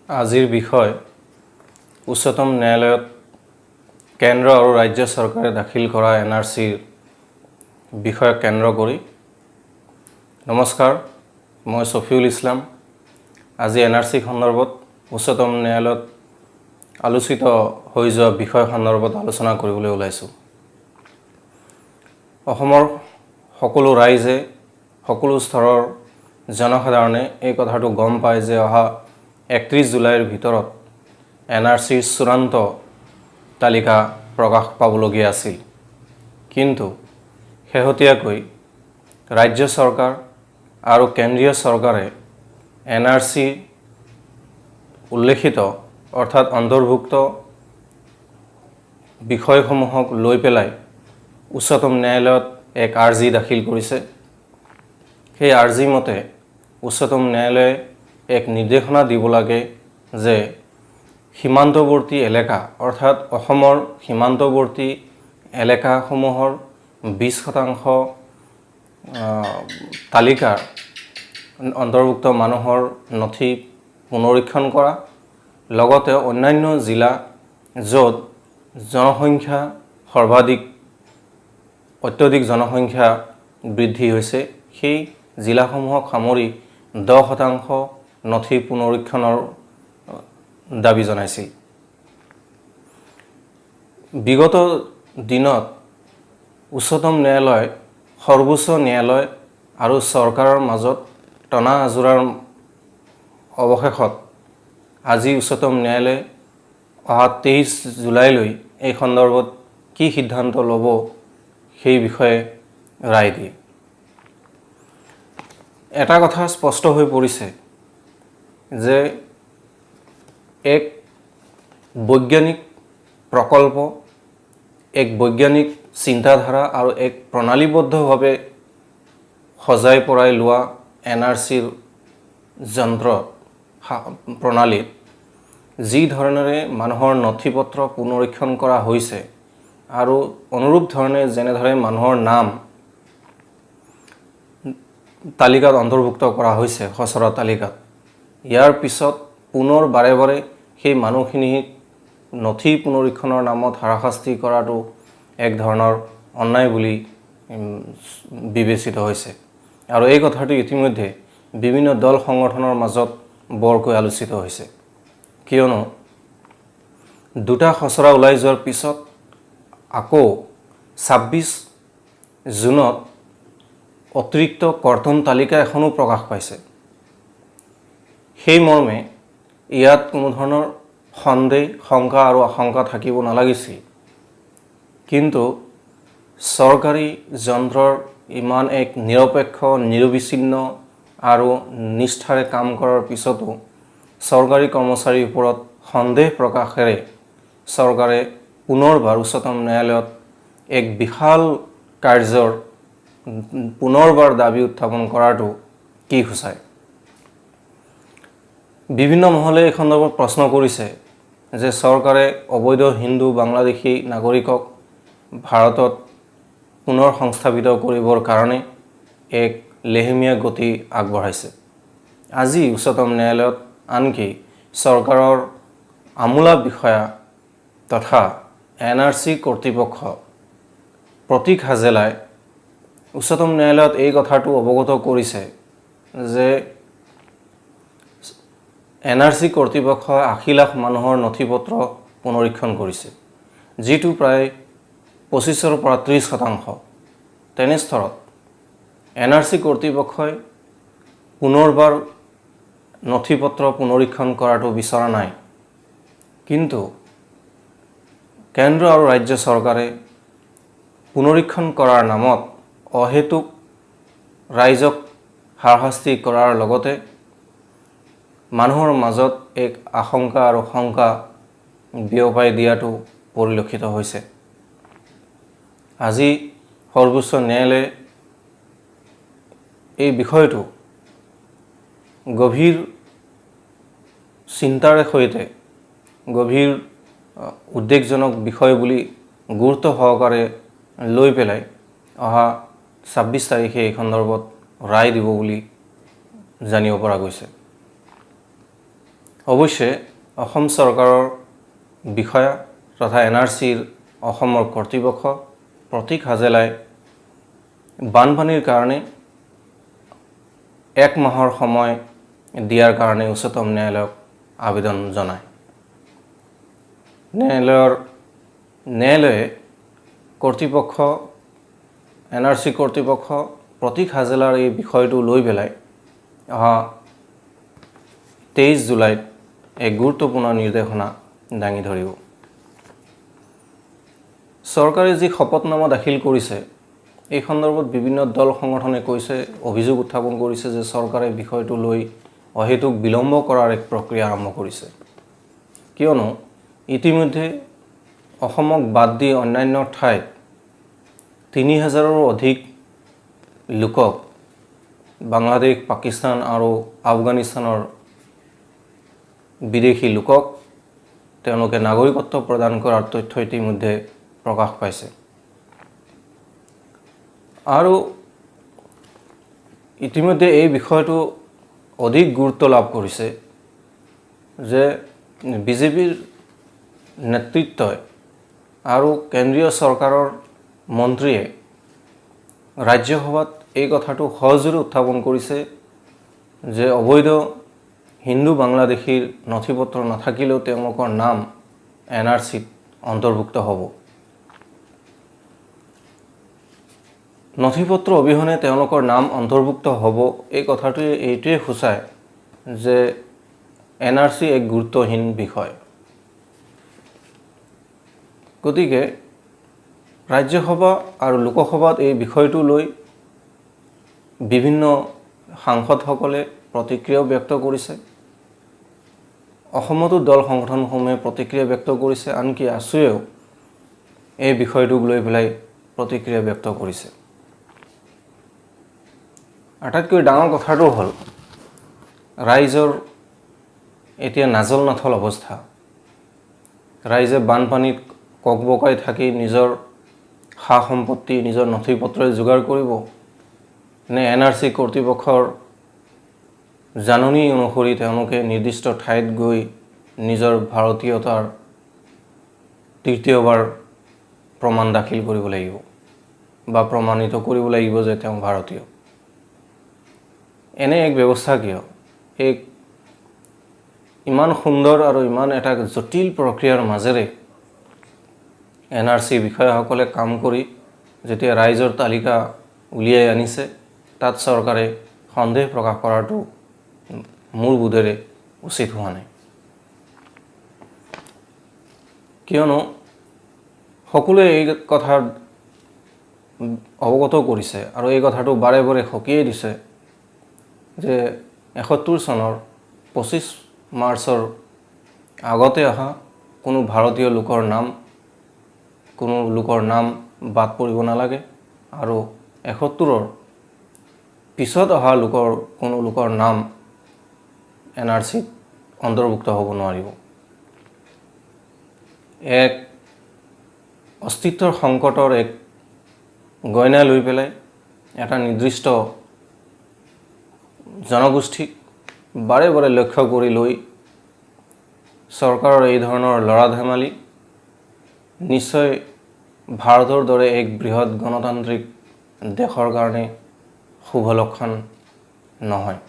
আজিৰ বিষয় উচ্চতম ন্যায়ালয়ত কেন্দ্ৰ আৰু ৰাজ্য চৰকাৰে দাখিল কৰা এনআৰচিৰ বিষয়ক কেন্দ্ৰ কৰি। নমস্কাৰ, মই সফিউল ইছলাম। আজি এনআৰচি সন্দৰ্ভত উচ্চতম ন্যায়ালয়ত আলোচিত হৈ যোৱা বিষয় সন্দৰ্ভত আলোচনা কৰিবলৈ ওলাইছোঁ। অসমৰ সকলো ৰাইজে, সকলো স্তৰৰ জনসাধাৰণে এই কথাটো গম পায় যে অহা 31 জুলাইৰ ভিতৰত এনআৰচিৰ চূড়ান্ত তালিকা প্ৰকাশ পাবলগীয়া আছিল। কিন্তু শেহতীয়াকৈ ৰাজ্য চৰকাৰ আৰু কেন্দ্ৰীয় চৰকাৰে এনআৰচি উল্লেখিত অৰ্থাৎ অন্তৰ্ভুক্ত বিষয়সমূহক লৈ পেলাই উচ্চতম ন্যায়ালয়ত এক আৰ্জি দাখিল কৰিছে। সেই আৰ্জি মতে উচ্চতম ন্যায়ালয়ে এক নিৰ্দেশনা দিব লাগে যে সীমান্তৱৰ্তী এলেকা অৰ্থাৎ অসমৰ সীমান্তৱৰ্তী এলেকাসমূহৰ 20% তালিকাৰ অন্তৰ্ভুক্ত মানুহৰ নথি পুনৰীক্ষণ কৰা, লগতে অন্যান্য জিলা য'ত জনসংখ্যা অত্যধিক জনসংখ্যা বৃদ্ধি হৈছে সেই জিলাসমূহক সামৰি 10% নথি পুনৰীক্ষণৰ দাবী জনাইছিল। বিগত দিনত উচ্চতম ন্যায়ালয়, সৰ্বোচ্চ ন্যায়ালয় আৰু চৰকাৰৰ মাজত টনা আজোৰাৰ অৱশেষত আজি উচ্চতম ন্যায়ালয়ে অহা 23 জুলাইলৈ এই সন্দৰ্ভত কি সিদ্ধান্ত ল'ব সেই বিষয়ে ৰায় দিয়ে। এটা কথা স্পষ্ট হৈ পৰিছে যে এক বৈজ্ঞানিক প্ৰকল্প, এক বৈজ্ঞানিক চিন্তাধাৰা আৰু এক প্ৰণালীবদ্ধভাৱে সজাই পৰাই লোৱা এনআৰচিৰ যন্ত্ৰ প্ৰণালীত যি ধৰণেৰে মানুহৰ নথি পত্ৰ পুনৰীক্ষণ কৰা হৈছে আৰু অনুৰূপ ধৰণে যেনেদৰে মানুহৰ নাম তালিকাত অন্তৰ্ভুক্ত কৰা হৈছে খচৰা তালিকাত, ইয়াৰ পিছত পুনৰ বাৰে বাৰে সেই মানুহখিনিক নথি পুনৰীক্ষণৰ নামত হাৰাশাস্তি কৰাটো এক ধৰণৰ অন্যায় বুলি বিবেচিত হৈছে। আৰু এই কথাটো ইতিমধ্যে বিভিন্ন দল সংগঠনৰ মাজত বৰকৈ আলোচিত হৈছে। কিয়নো দুটা খচৰা ওলাই যোৱাৰ পিছত আকৌ 26 জুনত অতিৰিক্ত কৰ্তন তালিকা এখনো প্ৰকাশ পাইছে। সেই মৰ্মে ইয়াত কোনো ধৰণৰ সন্দেহ, শংকা আৰু আশংকা থাকিব নালাগিছিল। কিন্তু চৰকাৰী যন্ত্ৰৰ ইমান এক নিৰপেক্ষ, নিৰবিচ্ছিন্ন আৰু নিষ্ঠাৰে কাম কৰাৰ পিছতো চৰকাৰী কৰ্মচাৰীৰ ওপৰত সন্দেহ প্ৰকাশেৰে চৰকাৰে পুনৰবাৰ উচ্চতম ন্যায়ালয়ত এক বিশাল কাৰ্যৰ পুনৰবাৰ দাবী উত্থাপন কৰাটো কি সূচায়? বিভিন্ন মহলে এই সন্দৰ্ভত প্ৰশ্ন কৰিছে যে চৰকাৰে অবৈধ হিন্দু বাংলাদেশী নাগৰিকক ভাৰতত পুনৰ সংস্থাপিত কৰিবৰ কাৰণে এক লেহেমীয়া গতি আগবঢ়াইছে। আজি উচ্চতম ন্যায়ালয়ত আনকি চৰকাৰৰ আমোলা বিষয়া তথা এনআৰচি কৰ্তৃপক্ষ প্ৰতীক হাজেলাই উচ্চতম ন্যায়ালয়ত এই কথাটো অৱগত কৰিছে যে এনআৰচি কৰ্তৃপক্ষই 80 লাখ মানুহৰ নথি পত্ৰ পুনৰীক্ষণ কৰিছে, যিটো প্ৰায় 25-ৰ পৰা 30%। তেনেস্থলত এনআৰচি কৰ্তৃপক্ষই পুনৰবাৰ নথি পত্ৰ পুনৰীক্ষণ কৰাটো বিচৰা নাই। কিন্তু কেন্দ্ৰ আৰু ৰাজ্য চৰকাৰে পুনৰীক্ষণ কৰাৰ নামত অহেতুক ৰাইজক হাৰাশাস্তি কৰাৰ লগতে মানুহৰ মাজত এক আশংকা আৰু শংকা বিয়পাই দিয়াটো পৰিলক্ষিত হৈছে। আজি সৰ্বোচ্চ ন্যায়ালয়ে এই বিষয়টো গভীৰ চিন্তাৰে সৈতে, গভীৰ উদ্বেগজনক বিষয় বুলি গুৰুত্ব সহকাৰে লৈ পেলাই অহা 26 তাৰিখে এই সন্দৰ্ভত ৰায় দিব বুলি জানিব পৰা গৈছে। অৱশ্যে অসম চৰকাৰৰ বিষয়া তথা NRCৰ অসমৰ কৰ্তৃপক্ষ প্ৰতীক হাজেলাই বানপানীৰ কাৰণে 1 মাহৰ সময় দিয়াৰ কাৰণে উচ্চতম ন্যায়ালয়ক আবেদন জনায়। ন্যায়ালয়ে কৰ্তৃপক্ষ NRC কৰ্তৃপক্ষ প্ৰতীক হাজেলাৰ এই বিষয়টো লৈ পেলাই 23 জুলাইত এক গুৰুত্বপূৰ্ণ নিৰ্দেশনা দাঙি ধৰিব। চৰকাৰে যি শপতনামা দাখিল কৰিছে এই সন্দৰ্ভত বিভিন্ন দল সংগঠনে কৈছে, অভিযোগ উত্থাপন কৰিছে যে চৰকাৰে বিষয়টো লৈ অহেতুক বিলম্ব কৰাৰ এক প্ৰক্ৰিয়া আৰম্ভ কৰিছে। কিয়নো ইতিমধ্যে অসমক বাদ দি অন্যান্য ঠাইত 3000ৰো অধিক লোকক বাংলাদেশ, পাকিস্তান আৰু আফগানিস্তানৰ বিদেশী লোকক তেওঁলোকে নাগৰিকত্ব প্ৰদান কৰাৰ তথ্য ইতিমধ্যে প্ৰকাশ পাইছে। আৰু ইতিমধ্যে এই বিষয়টো অধিক গুৰুত্ব লাভ কৰিছে যে বিজেপিৰ নেতৃত্বই আৰু কেন্দ্ৰীয় চৰকাৰৰ মন্ত্ৰীয়ে ৰাজ্যসভাত এই কথাটো সহজে উত্থাপন কৰিছে যে অবৈধ হিন্দু বাংলাদেশীৰ নথিপত্ৰ নাথাকিলেও তেওঁলোকৰ নাম NRCত অন্তৰ্ভুক্ত হ'ব। নথিপত্ৰ অবিহনে তেওঁলোকৰ নাম অন্তৰ্ভুক্ত হ'ব, এই কথাটোৱে এইটোৱে সূচায় যে NRC এক গুৰুত্বহীন বিষয়। গতিকে ৰাজ্যসভা আৰু লোকসভাত এই বিষয়টো লৈ বিভিন্ন সাংসদসকলে প্ৰতিক্ৰিয়া ব্যক্ত কৰিছে। অসমতো দল সংগঠনসমূহে প্ৰতিক্ৰিয়া ব্যক্ত কৰিছে, আনকি আছুৱেও এই বিষয়টোক লৈ পেলাই প্ৰতিক্ৰিয়া ব্যক্ত কৰিছে। আটাইতকৈ ডাঙৰ কথাটো হ'ল ৰাইজৰ এতিয়া নাজল নাথল অৱস্থা। ৰাইজে বানপানীত ককবকাই থাকি নিজৰ সা সম্পত্তি, নিজৰ নথিপত্ৰই যোগাৰ কৰিব নে NRC কৰ্তৃপক্ষৰ জাননী অনুসৰি তেওঁলোকে নিৰ্দিষ্ট ঠাইত গৈ নিজৰ ভাৰতীয়তাৰ তৃতীয়বাৰ প্ৰমাণ দাখিল কৰিব লাগিব বা প্ৰমাণিত কৰিব লাগিব যে তেওঁ ভাৰতীয়। এনে এক ব্যৱস্থা কিয়? এক ইমান সুন্দৰ আৰু ইমান এটা জটিল প্ৰক্ৰিয়াৰ মাজেৰে NRC বিষয়াসকলে কাম কৰি যেতিয়া ৰাইজৰ তালিকা উলিয়াই আনিছে, তাত চৰকাৰে সন্দেহ প্ৰকাশ কৰাটো মোৰ বোধেৰে উচিত হোৱা নাই। কিয়নো সকলোৱে এই কথা অৱগত কৰিছে আৰু এই কথাটো বাৰে বাৰে সকীয়াই দিছে যে 71 চনৰ 25 মাৰ্চৰ আগতে অহা কোনো ভাৰতীয় লোকৰ নাম বাদ পৰিব নালাগে আৰু 71ৰ পিছত অহা কোনো লোকৰ নাম NRCত অন্তৰ্ভুক্ত হ'ব নোৱাৰিব। এক অস্তিত্বৰ সংকটৰ এক গইনা লৈ পেলাই এটা নিৰ্দিষ্ট জনগোষ্ঠীক বাৰে বাৰে লক্ষ্য কৰি লৈ চৰকাৰৰ এই ধৰণৰ লৰা ধেমালি নিশ্চয় ভাৰতৰ দৰে এক বৃহৎ গণতান্ত্ৰিক দেশৰ কাৰণে শুভ লক্ষণ নহয়।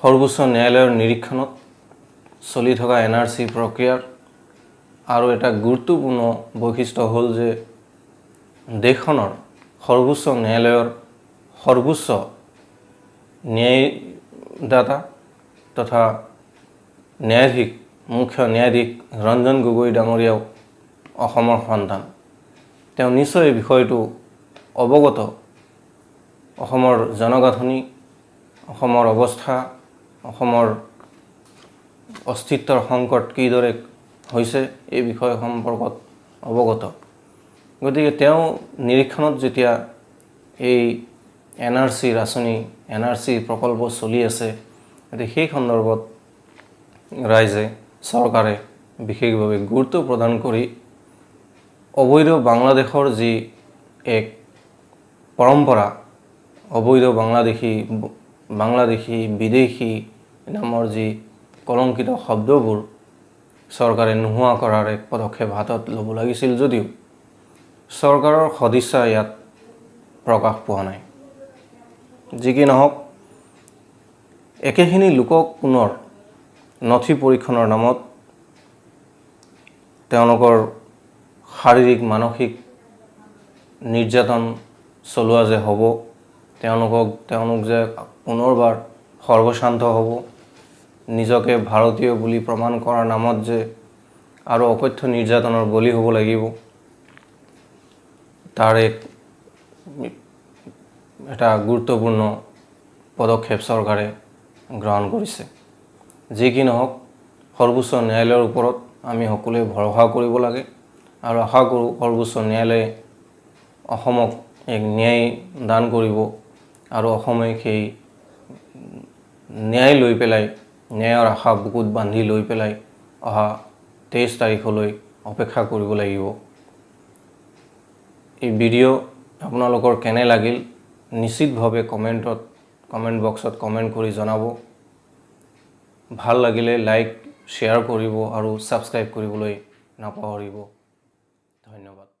সৰ্বোচ্চ ন্যায়ালয়ৰ নিৰীক্ষণত চলি থকা NRC প্ৰক্ৰিয়াৰ আৰু এটা গুৰুত্বপূৰ্ণ বৈশিষ্ট্য হ'ল যে দেশখনৰ সৰ্বোচ্চ ন্যায়ালয়ৰ সৰ্বোচ্চ ন্যায়দাতা তথা মুখ্য ন্যায়াধীশ ৰঞ্জন গগৈ ডাঙৰীয়াও অসমৰ সন্তান। তেওঁ নিশ্চয় এই বিষয়টো অৱগত। অসমৰ জনগাঁথনি, অসমৰ অৱস্থা, অসমৰ অস্তিত্বৰ সংকট কিদৰে হৈছে এই বিষয় সম্পৰ্কত অৱগত। গতিকে তেওঁ নিৰীক্ষণত যেতিয়া এই NRC প্ৰকল্প চলি আছে, গতিকে সেই সন্দৰ্ভত ৰাইজে চৰকাৰে বিশেষভাৱে গুৰুত্ব প্ৰদান কৰি অবৈধ বাংলাদেশৰ যি এক পৰম্পৰা, অবৈধ বাংলাদেশী বিদেশী নামৰ যি কলংকিত শব্দবোৰ চৰকাৰে নোহোৱা কৰাৰ এক পদক্ষেপ হাতত ল'ব লাগিছিল যদিও চৰকাৰৰ সদিচ্ছা ইয়াত প্ৰকাশ পোৱা নাই। যি কি নহওক, একেখিনি লোকক পুনৰ নথি পৰীক্ষণৰ নামত তেওঁলোকৰ শাৰীৰিক মানসিক নিৰ্যাতন চলোৱা যে হ'ব, তেওঁলোক যে পুনৰবাৰ সৰ্বশান্ত হ'ব, নিজকে ভাৰতীয় বুলি প্ৰমাণ কৰাৰ নামত যে আৰু অকথ্য নিৰ্যাতনৰ বলি হ'ব লাগিব, তাৰ এটা গুৰুত্বপূৰ্ণ পদক্ষেপ চৰকাৰে গ্ৰহণ কৰিছে। যি কি নহওক, সৰ্বোচ্চ ন্যায়ালয়ৰ ওপৰত আমি সকলোৱে ভৰসা কৰিব লাগে আৰু আশা কৰোঁ সৰ্বোচ্চ ন্যায়ালয়ে অসমক এক ন্যায় দান কৰিব আৰু অসমে সেই ন্যায় লৈ পেলাই, ন্যায়ৰ আশা বুকুত বান্ধি লৈ পেলাই অহা 23 তাৰিখলৈ অপেক্ষা কৰিব লাগিব। এই ভিডিঅ' আপোনালোকৰ কেনে লাগিল নিশ্চিতভাৱে কমেণ্ট বক্সত কমেণ্ট কৰি জনাব। ভাল লাগিলে লাইক, শ্বেয়াৰ কৰিব আৰু ছাবস্ক্ৰাইব কৰিবলৈ নাপাহৰিব। ধন্যবাদ।